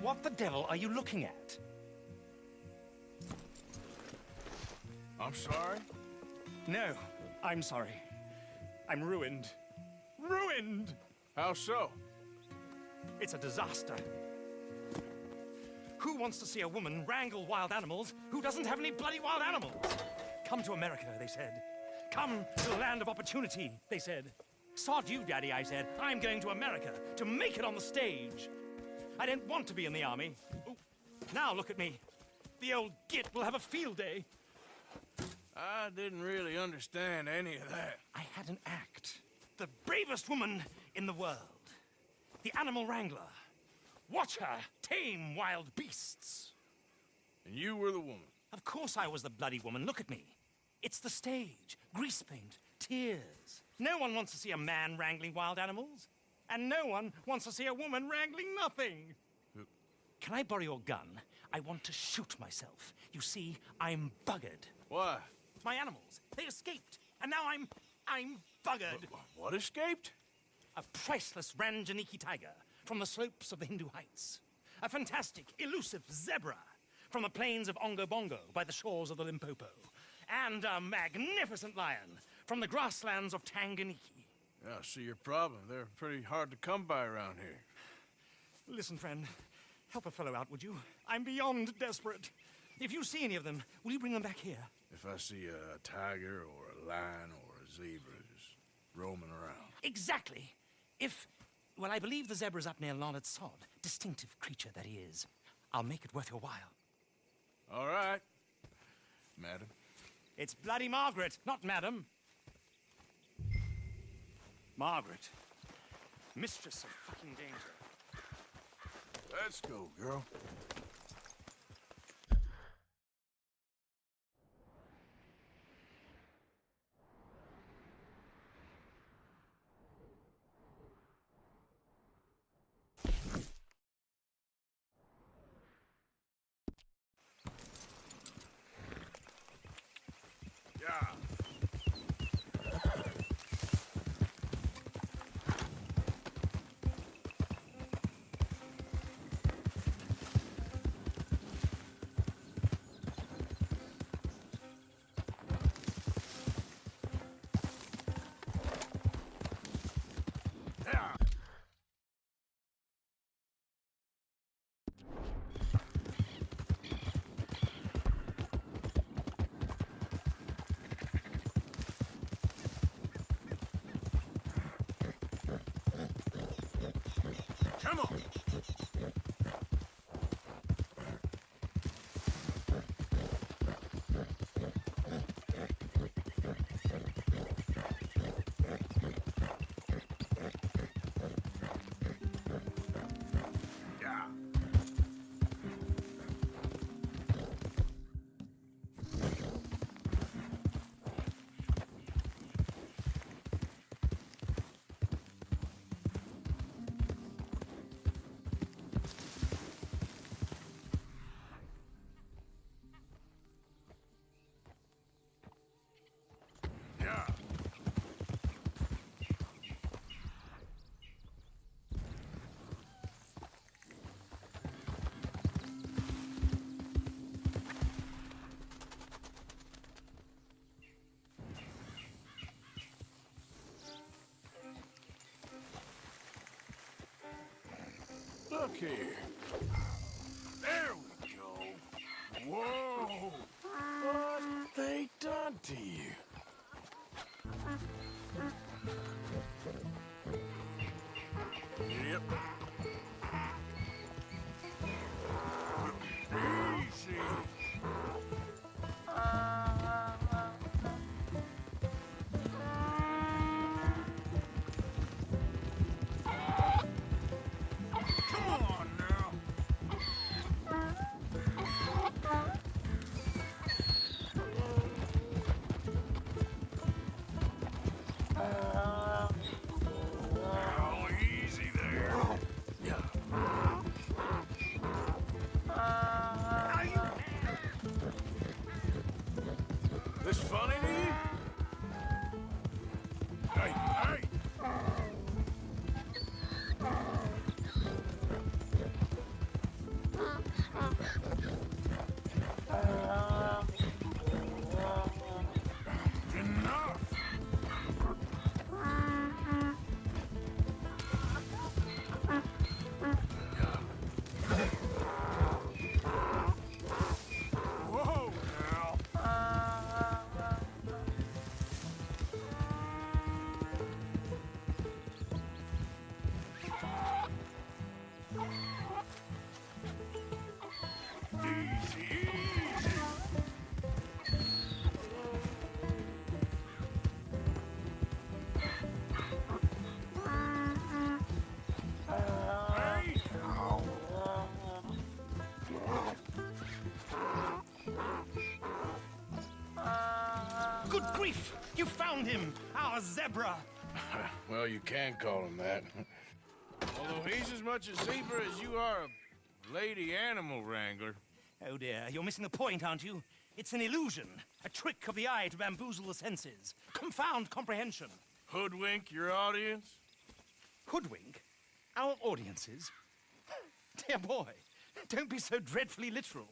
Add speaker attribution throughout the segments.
Speaker 1: What the devil are you looking at?
Speaker 2: I'm sorry?
Speaker 1: No, I'm sorry. I'm ruined. Ruined!
Speaker 2: How so?
Speaker 1: It's a disaster. Who wants to see a woman wrangle wild animals who doesn't have any bloody wild animals? Come to America, they said. Come to the land of opportunity, they said. Sod you, Daddy, I said. I'm going to America to make it on the stage. I didn't want to be in the army. Ooh, now look at me. The old git will have a field day.
Speaker 2: I didn't really understand any of that.
Speaker 1: I had an act. The bravest woman in the world. The animal wrangler. Watch her tame wild beasts.
Speaker 2: And you were the woman?
Speaker 1: Of course I was the bloody woman. Look at me. It's the stage. Grease paint. Tears. No one wants to see a man wrangling wild animals. And no one wants to see a woman wrangling nothing. Can I borrow your gun? I want to shoot myself. You see, I'm buggered.
Speaker 2: Why?
Speaker 1: My animals. They escaped. And now I'm buggered.
Speaker 2: What escaped?
Speaker 1: A priceless Ranjaniki tiger from the slopes of the Hindu Heights. A fantastic, elusive zebra from the plains of Ongo Bongo by the shores of the Limpopo. And a magnificent lion from the grasslands of Tanganyika.
Speaker 2: Yeah, I see your problem. They're pretty hard to come by around here.
Speaker 1: Listen, friend. Help a fellow out, would you? I'm beyond desperate. If you see any of them, will you bring them back here?
Speaker 2: If I see a tiger or a lion or a zebra just roaming around.
Speaker 1: Exactly. Well, I believe the zebra's up near Larned Sod. Distinctive creature that he is. I'll make it worth your while.
Speaker 2: All right, madam.
Speaker 1: It's bloody Margaret, not madam. Margaret. Mistress of fucking danger.
Speaker 2: Let's go, girl. Come on! Look here. There we go. Whoa! What they done to you? Yep. Easy. This funny to you? Hey, hey!
Speaker 1: Good grief! You found him! Our zebra!
Speaker 2: Well, you can call him that. Although he's as much a zebra as you are a lady animal wrangler.
Speaker 1: Oh dear, you're missing the point, aren't you? It's an illusion. A trick of the eye to bamboozle the senses. Confound comprehension.
Speaker 2: Hoodwink your audience?
Speaker 1: Hoodwink? Our audiences? Dear boy, don't be so dreadfully literal.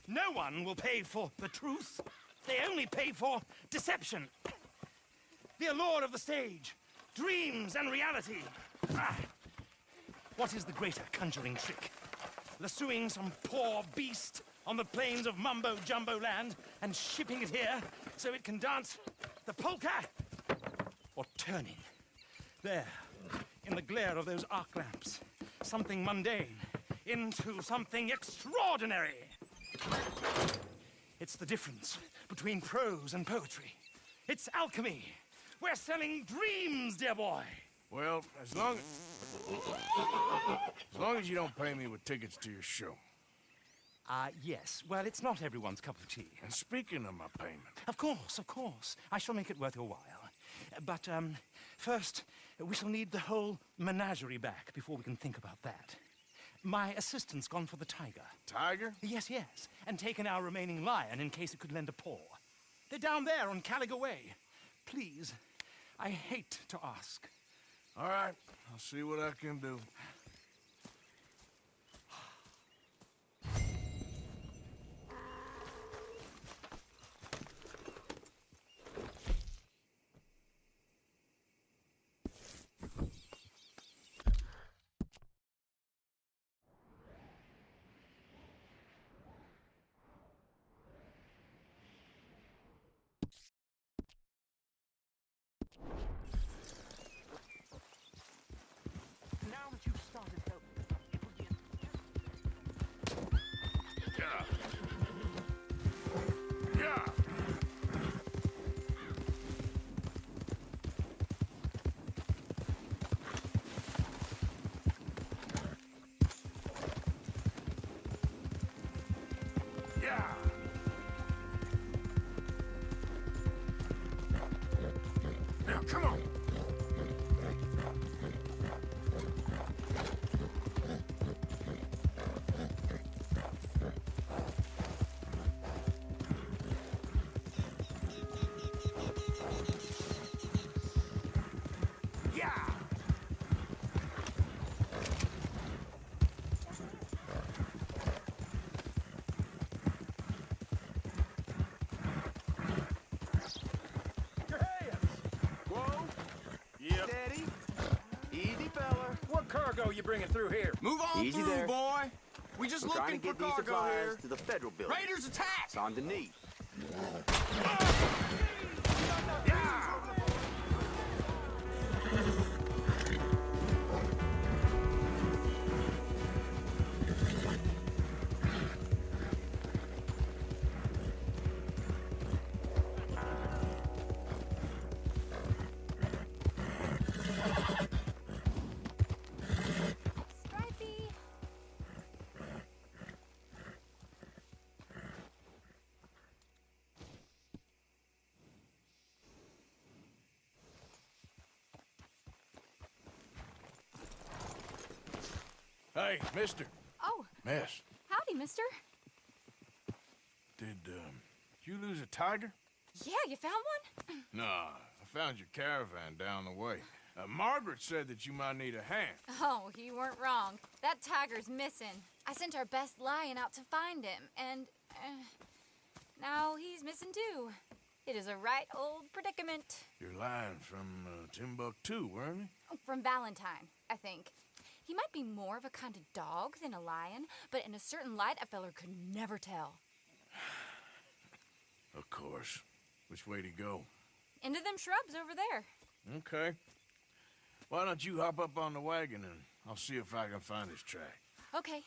Speaker 1: No one will pay for the truth. They only pay for deception. The allure of the stage, dreams and reality. Ah. What is the greater conjuring trick? Lassoing some poor beast on the plains of mumbo-jumbo land and shipping it here so it can dance the polka? Or turning, there, in the glare of those arc lamps, something mundane into something extraordinary? It's the difference between prose and poetry. It's alchemy. We're selling dreams, dear boy.
Speaker 2: Well, as long as you don't pay me with tickets to your show.
Speaker 1: Yes. Well, it's not everyone's cup of tea.
Speaker 2: And speaking of my payment...
Speaker 1: Of course, of course. I shall make it worth your while. But, first, we shall need the whole menagerie back before we can think about that. My assistant's gone for the tiger.
Speaker 2: Tiger?
Speaker 1: Yes, yes. And taken our remaining lion in case it could lend a paw. They're down there on Caliga Way. Please, I hate to ask.
Speaker 2: All right, I'll see what I can do.
Speaker 1: Now that you've started helping, it will be
Speaker 2: Yeah. Yeah. Now, come on. Yeah.
Speaker 3: Your hands! Whoa!
Speaker 2: Yep.
Speaker 3: Steady! Easy, fella. What cargo you bringing through here?
Speaker 4: Move on
Speaker 5: Easy
Speaker 4: through,
Speaker 5: there.
Speaker 4: boy. We just
Speaker 5: We're trying
Speaker 4: looking
Speaker 5: to
Speaker 4: for
Speaker 5: get these
Speaker 4: cargo
Speaker 5: supplies
Speaker 4: here.
Speaker 5: to the federal building.
Speaker 4: Raiders attack!
Speaker 5: It's on the knee.
Speaker 6: Stripey!
Speaker 2: Hey, mister.
Speaker 6: Oh,
Speaker 2: Miss,
Speaker 6: howdy, mister.
Speaker 2: did you lose a tiger?
Speaker 6: Yeah, you found one?
Speaker 2: Nah, I found your caravan down the way. Margaret said that you might need a hand.
Speaker 6: Oh, you weren't wrong. That tiger's missing. I sent our best lion out to find him, and now he's missing too. It is a right old predicament.
Speaker 2: You're lying from Timbuktu, weren't you?
Speaker 6: From Valentine, I think. He might be more of a kind of dog than a lion, but in a certain light, a feller could never tell.
Speaker 2: Of course. Which way to go?
Speaker 6: Into them shrubs over there.
Speaker 2: Okay. Why don't you hop up on the wagon and I'll see if I can find his track.
Speaker 6: Okay.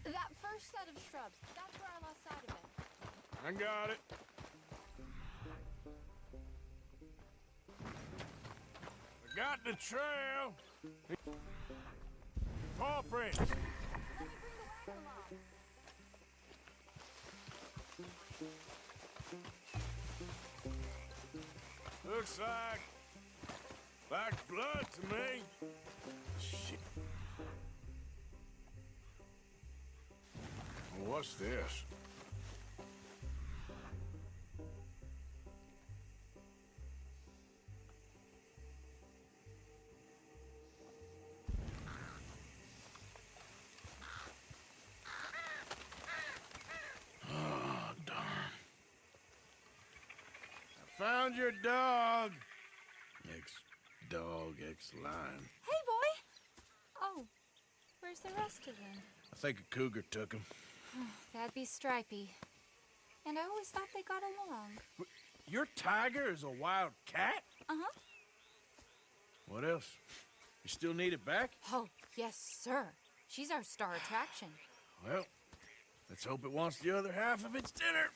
Speaker 6: That first set of shrubs, that's where I lost sight of him.
Speaker 2: I got it. I got the trail. Paw prints.
Speaker 6: Let me bring the wagon along.
Speaker 2: Looks like blood to me. Shit. What's this? Oh, darn. I found your dog. Ex-dog, ex-lion.
Speaker 6: Hey, boy! Oh, where's the rest of them?
Speaker 2: I think a cougar took him.
Speaker 6: That'd be Stripey. And I always thought they got along.
Speaker 2: Your tiger is a wild cat?
Speaker 6: Uh-huh.
Speaker 2: What else? You still need it back?
Speaker 6: Oh, yes, sir. She's our star attraction.
Speaker 2: Well, let's hope it wants the other half of its dinner.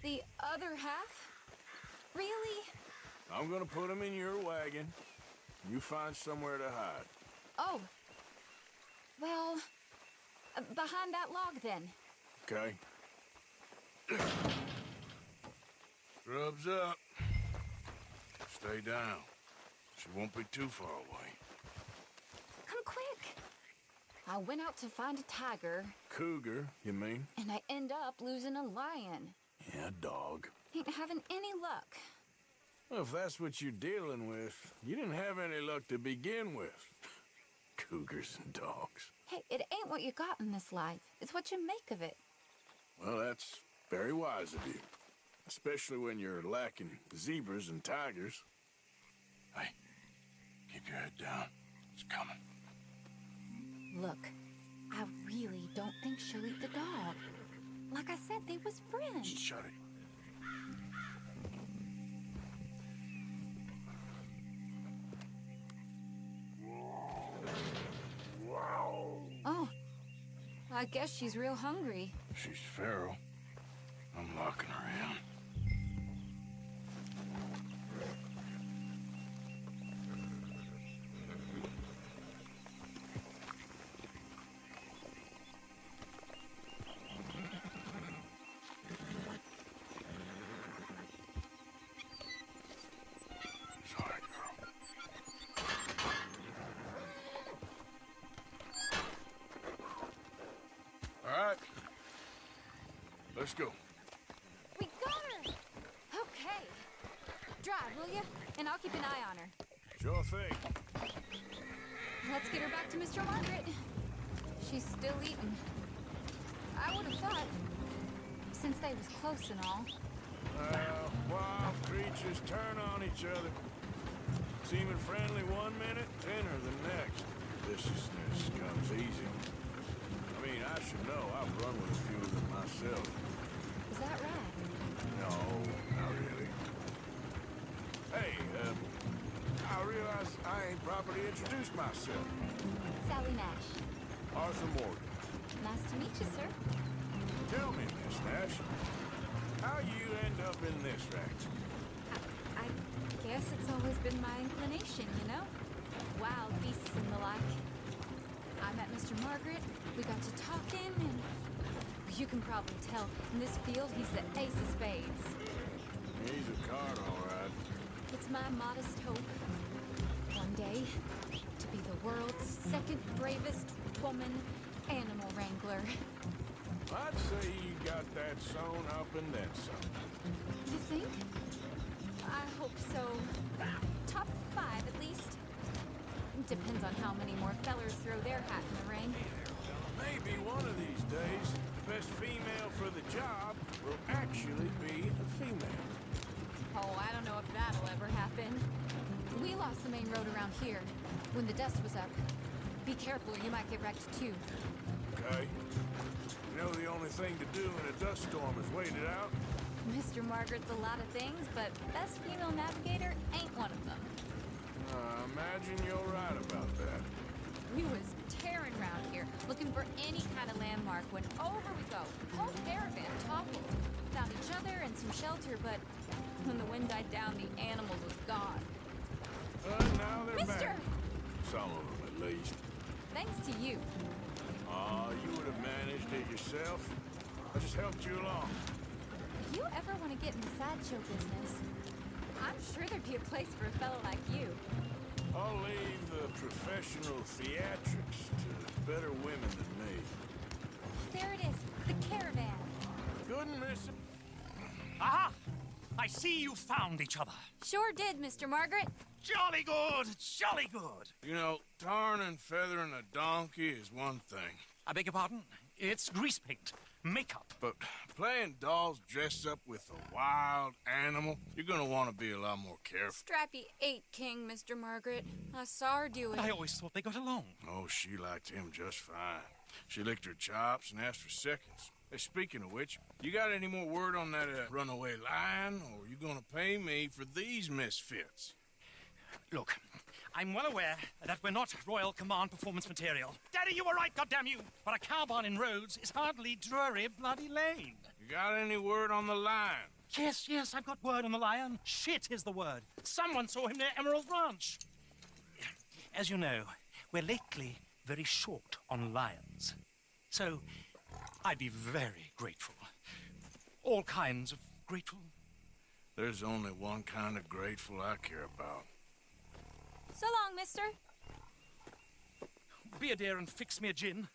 Speaker 6: The other half? Really?
Speaker 2: I'm gonna put him in your wagon. You find somewhere to hide.
Speaker 6: Oh. Well, behind that log, then.
Speaker 2: Okay. Rubs up. Stay down. She won't be too far away.
Speaker 6: Come quick. I went out to find a tiger,
Speaker 2: Cougar, you mean?
Speaker 6: and I end up losing a lion.
Speaker 2: Yeah, dog.
Speaker 6: Ain't having any luck.
Speaker 2: Well, if that's what you're dealing with, you didn't have any luck to begin with. Cougars and dogs.
Speaker 6: Hey, it ain't what you got in this life. It's what you make of it.
Speaker 2: Well, that's very wise of you. Especially when you're lacking zebras and tigers. Hey, keep your head down. It's coming.
Speaker 6: Look, I really don't think she'll eat the dog. Like I said, they was friends.
Speaker 2: Shut it.
Speaker 6: Oh, I guess she's real hungry.
Speaker 2: She's feral. I'm locking her in. Sorry, girl. All right. Let's go.
Speaker 6: We got her! Okay. Drive, will you? And I'll keep an eye on her.
Speaker 2: Sure thing.
Speaker 6: Let's get her back to Mr. Margaret. She's still eating. I would have thought, since they was close and all.
Speaker 2: Wild creatures turn on each other. Seeming friendly one minute, tender the next. Viciousness comes easy. I mean, I should know. I've run with a few of them myself.
Speaker 6: Is that right?
Speaker 2: No, not really. Hey, I realize I ain't properly introduced myself.
Speaker 6: Sally Nash.
Speaker 2: Arthur Morgan.
Speaker 6: Nice to meet you, sir.
Speaker 2: Tell me, Miss Nash, how you end up in this racket?
Speaker 6: I guess it's always been my inclination, you know? Wild beasts and the like. I met Mr. Margaret, we got to talking, and you can probably tell, in this field, he's the ace of spades.
Speaker 2: He's a card, all right.
Speaker 6: It's my modest hope, one day, to be the world's second bravest woman animal wrangler.
Speaker 2: I'd say you got that sewn up and then some.
Speaker 6: You think? I hope so. Top 5, at least. Depends on how many more fellers throw their hat in the ring.
Speaker 2: Maybe one of these days, the best female for the job will actually be a female.
Speaker 6: Oh, I don't know if that'll ever happen. We lost the main road around here when the dust was up. Be careful, you might get wrecked too.
Speaker 2: Okay? You know the only thing to do in a dust storm is wait it out?
Speaker 6: Mr. Margaret's a lot of things, but best female navigator ain't one of them.
Speaker 2: Imagine you're right about that.
Speaker 6: We was tearing around here, looking for any kind of landmark when over we go. Whole caravan toppled. Found each other and some shelter, but when the wind died down, the animals was gone.
Speaker 2: But now they're
Speaker 6: Mister!
Speaker 2: back. Some of them, at least.
Speaker 6: Thanks to you.
Speaker 2: You would have managed it yourself? I just helped you along.
Speaker 6: If you ever want to get in the sideshow business, I'm sure there'd be a place for a fellow like you.
Speaker 2: I'll leave the professional theatrics to better women than me.
Speaker 6: There it is, the caravan.
Speaker 2: Couldn't miss it.
Speaker 1: Aha! I see you found each other.
Speaker 6: Sure did, Mr. Margaret.
Speaker 1: Jolly good, jolly good.
Speaker 2: You know, tarring and feathering a donkey is one thing.
Speaker 1: I beg your pardon? It's grease paint, makeup.
Speaker 2: But playing dolls dressed up with a wild animal, you're gonna want to be a lot more careful.
Speaker 6: Strappy ate King, Mr. Margaret. I saw her do it.
Speaker 1: I always thought they got along.
Speaker 2: Oh, she liked him just fine. She licked her chops and asked for seconds. Hey, speaking of which, you got any more word on that runaway lion, or are you gonna pay me for these misfits?
Speaker 1: Look, I'm well aware that we're not Royal Command performance material. Daddy, you were right, goddamn you! But a cow barn in Rhodes is hardly Drury Bloody Lane.
Speaker 2: You got any word on the lion?
Speaker 1: Yes, I've got word on the lion. Shit is the word. Someone saw him near Emerald Ranch. As you know, we're lately very short on lions. So, I'd be very grateful. All kinds of grateful.
Speaker 2: There's only one kind of grateful I care about.
Speaker 6: So long, mister.
Speaker 1: Be a dear and fix me a gin.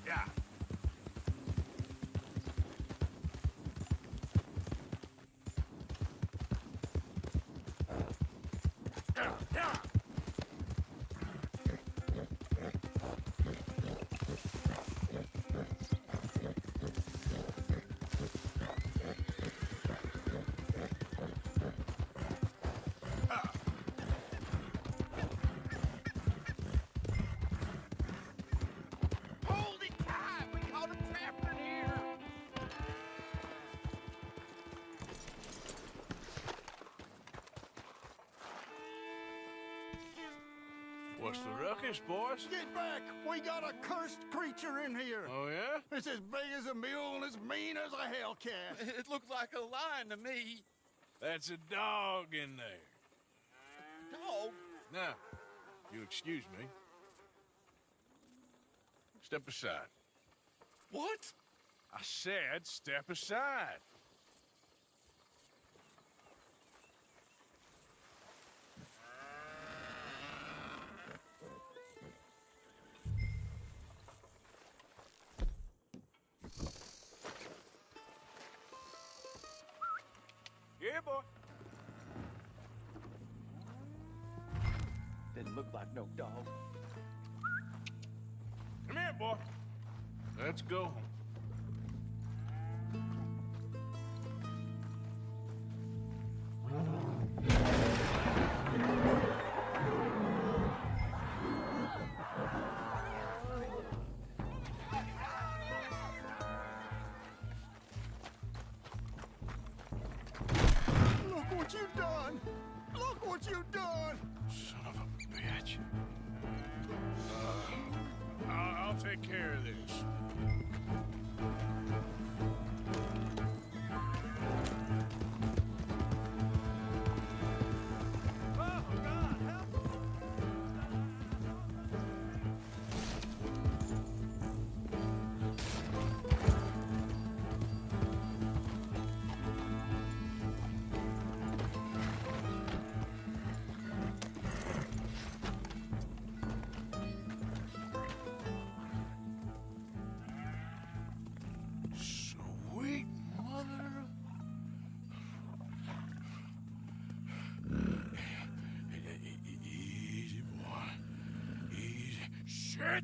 Speaker 2: Yeah. What's the ruckus, boys?
Speaker 3: Get back! We got a cursed creature in here.
Speaker 2: Oh, yeah?
Speaker 3: It's as big as a mule and as mean as a hellcat.
Speaker 4: It looked like a lion to me.
Speaker 2: That's a dog in there.
Speaker 4: Dog?
Speaker 2: Now, you excuse me. Step aside.
Speaker 4: What?
Speaker 2: I said step aside. Yeah, boy.
Speaker 3: Didn't look like no dog.
Speaker 2: Come here, boy. Let's go home.
Speaker 3: Look what you've done! Look what you've done!
Speaker 2: Son of a bitch. I'll take care of this.
Speaker 3: Oh, God, help!
Speaker 2: Sweet mother. Easy, boy. Easy. Shit!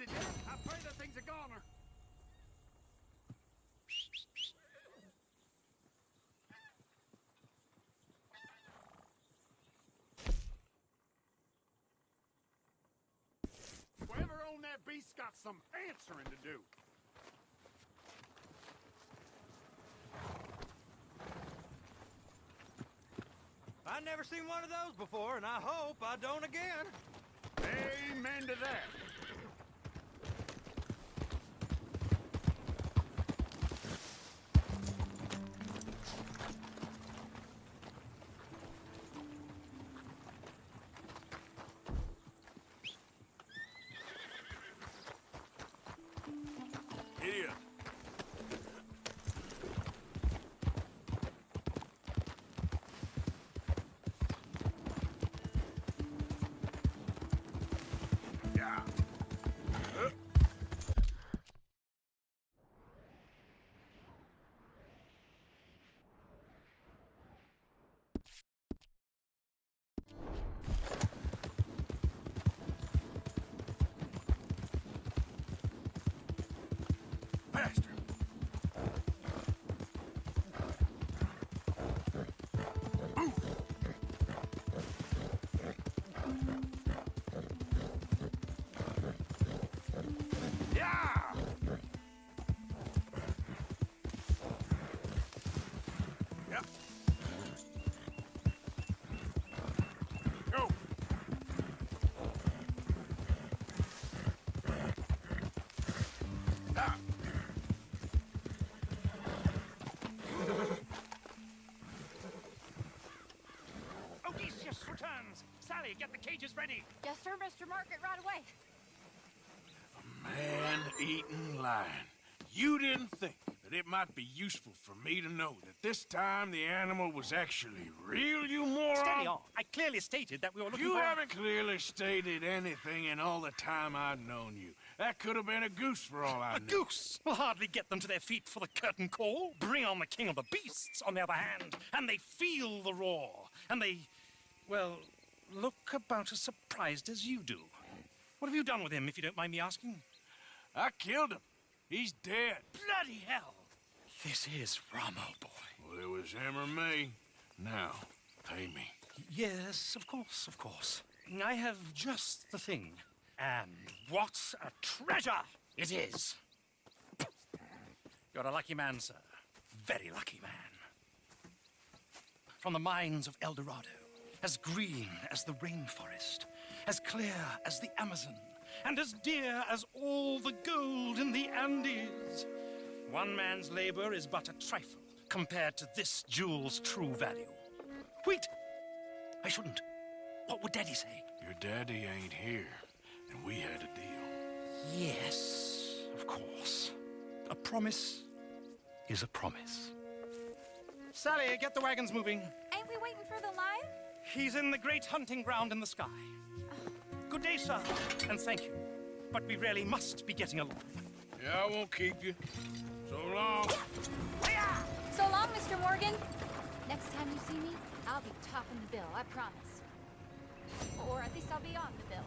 Speaker 3: it dead? I pray that thing's a goner. Whoever owned that beast got some answering to do.
Speaker 5: I've never seen one of those before, and I hope I don't again.
Speaker 3: Amen to that.
Speaker 2: Here. Yeah. Faster. Yeah! Yep. Go. Ah.
Speaker 1: Odysseus returns! Sally, get the cages ready!
Speaker 6: Yes, sir, Mr. Margaret, right away.
Speaker 2: Man-eating lion. You didn't think that it might be useful for me to know that this time the animal was actually real, you moron?
Speaker 1: Steady on. I clearly stated that we were looking
Speaker 2: You
Speaker 1: for...
Speaker 2: haven't clearly stated anything in all the time I've known you. That could have been a goose for all I
Speaker 1: A
Speaker 2: knew.
Speaker 1: goose will hardly get them to their feet for the curtain call. Bring on the king of the beasts, on the other hand, and they feel the roar. And they, well, look about as surprised as you do. What have you done with him, if you don't mind me asking?
Speaker 2: I killed him. He's dead.
Speaker 1: Bloody hell! This is Ramo, boy.
Speaker 2: Well, it was him or me. Now, pay me.
Speaker 1: Yes, of course, of course. I have just the thing. And what a treasure it is! You're a lucky man, sir. Very lucky man. From the mines of El Dorado, as green as the rainforest, as clear as the Amazon, and as dear as all the gold in the Andes. One man's labor is but a trifle compared to this jewel's true value. Wait! I shouldn't. What would Daddy say?
Speaker 2: Your daddy ain't here, and we had a deal.
Speaker 1: Yes, of course. A promise is a promise. Sally, get the wagons moving.
Speaker 6: Ain't we waiting for the lion?
Speaker 1: He's in the great hunting ground in the sky. Good day, sir, and thank you. But we really must be getting along.
Speaker 2: Yeah, I won't keep you. So long.
Speaker 6: So long, Mr. Morgan. Next time you see me, I'll be topping the bill, I promise. Or at least I'll be on the bill.